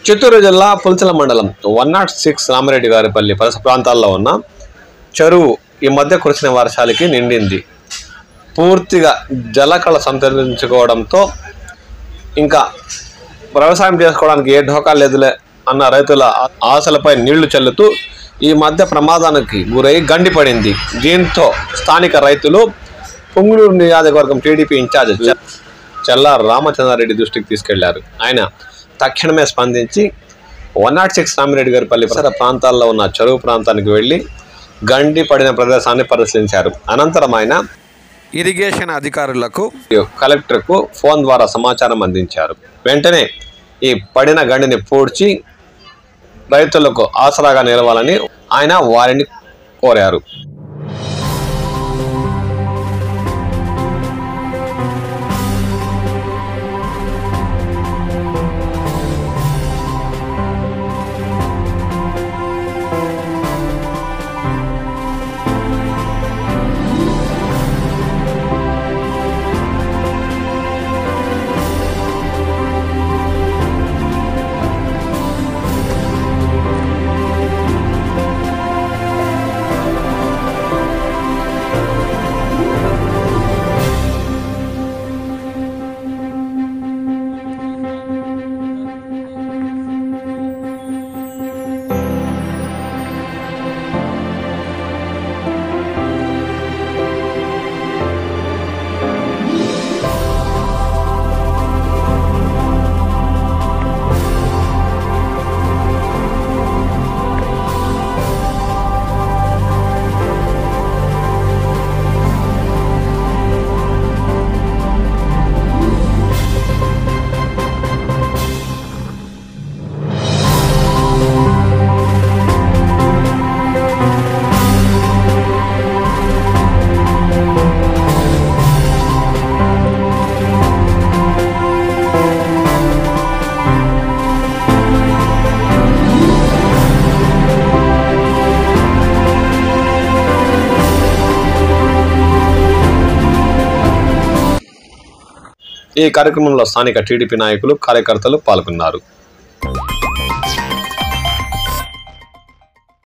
చిత్తూరు జిల్లా పుల్చల మండలం 106 రామిరెడ్డి గారిపల్లి పరిసర ప్రాంతాల్లో ఉన్న చెరువు ఈ మధ్య కురిసిన వర్షాలకి నిండింది. పూర్తిగా జలకళ సంతరించుకోవడంతో ఇంకా వ్యవసాయం చేసుకోవడానికి ఏ ఢోకా లేదులే అన్న రైతుల ఆశలపై నీళ్లు చల్లుతూ ఈ మధ్య ప్రమాదానికి గురై గండిపడింది. దీంతో స్థానిక రైతులు పొంగులూరు నియోజకవర్గం టీడీపీ ఇన్ఛార్జ్ చల్లా రామచంద్రారెడ్డి దృష్టికి తీసుకెళ్లారు. ఆయన తక్షణమే స్పందించి 106 రామిరెడ్డి గారిపల్లి పరిసర ప్రాంతాల్లో ఉన్న చెరువు ప్రాంతానికి వెళ్లి గండి పడిన ప్రదేశాన్ని పరిశీలించారు. అనంతరం ఆయన ఇరిగేషన్ అధికారులకు కలెక్టర్కు ఫోన్ ద్వారా సమాచారం అందించారు. వెంటనే ఈ పడిన గండిని పూడ్చి రైతులకు ఆసరాగా నిలవాలని ఆయన వారిని కోరారు. ఈ కార్యక్రమంలో స్థానిక టీడీపీ నాయకులు, కార్యకర్తలు పాల్గొన్నారు.